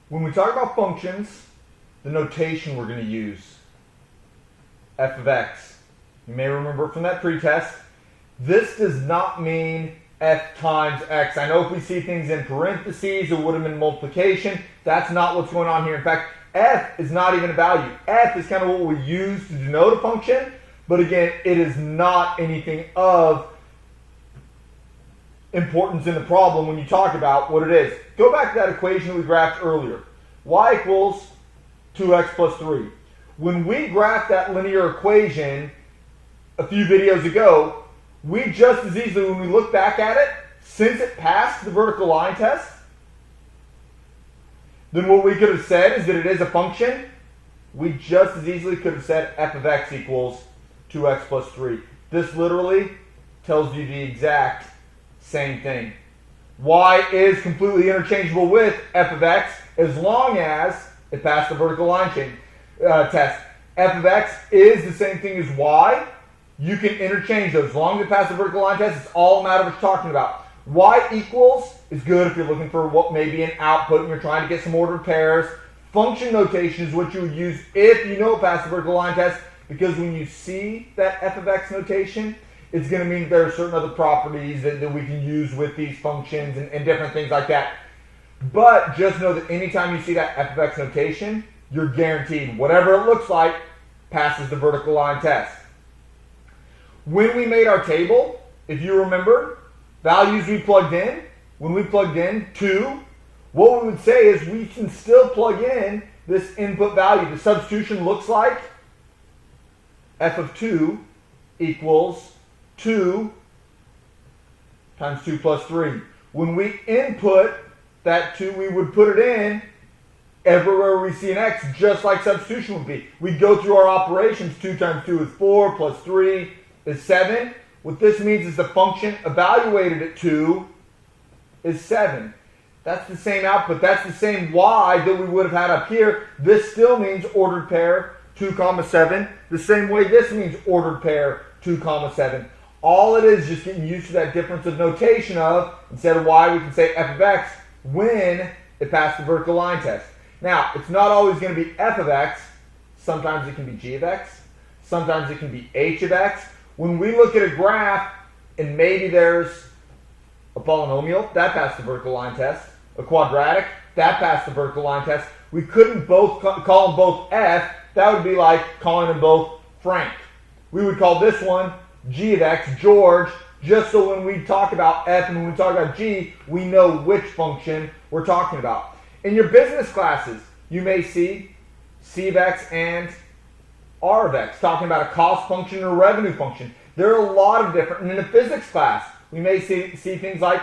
When we talk about functions, the notation we're going to use, f of x. You may remember from that pretest, this does not mean f times x. I know if we see things in parentheses, it would have been multiplication. That's not what's going on here. In fact, f is not even a value. F is kind of what we use to denote a function, but again, it is not anything of importance in the problem when you talk about what it is. Go back to that equation we graphed earlier. Y equals 2x plus 3. When we graphed that linear equation a few videos ago, we just as easily, when we look back at it, since it passed the vertical line test, then what we could have said is that it is a function. We just as easily could have said f of x equals 2x plus 3. This literally tells you the exact same thing. Y is completely interchangeable with f of x as long as it passed the vertical line test. F of x is the same thing as y. You can interchange those. As long as it passes the vertical line test, it's all a matter of what you're talking about. Y equals is good if you're looking for what may be an output and you're trying to get some ordered pairs. Function notation is what you would use if you know it passed the vertical line test, because when you see that f of x notation, it's going to mean there are certain other properties that we can use with these functions and different things like that. But just know that anytime you see that f of x notation, you're guaranteed whatever it looks like passes the vertical line test. When we made our table, if you remember, values we plugged in, when we plugged in 2, what we would say is we can still plug in this input value. The substitution looks like f of 2 equals 2 times 2 plus 3. When we input that 2, we would put it in everywhere we see an x, just like substitution would be. We'd go through our operations. 2 times 2 is 4, plus 3 is 7. What this means is the function evaluated at 2 is 7. That's the same output. That's the same y that we would have had up here. This still means ordered pair 2, 7. The same way this means ordered pair 2, 7. All it is just getting used to that difference of notation of, instead of y, we can say f of x when it passed the vertical line test. Now, it's not always going to be f of x. Sometimes it can be g of x. Sometimes it can be h of x. When we look at a graph and maybe there's a polynomial, that passed the vertical line test. A quadratic, that passed the vertical line test. We couldn't both call them both f. That would be like calling them both Frank. We would call this one g of x, George, just so when we talk about f and when we talk about g, we know which function we're talking about. In your business classes, you may see c of x and r of x, talking about a cost function or a revenue function. There are a lot of different, and in a physics class, we may see things like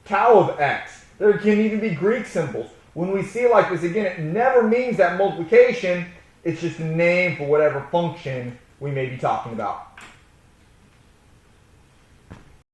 tau of x. There can even be Greek symbols. When we see it like this, again, it never means that multiplication. It's just a name for whatever function we may be talking about.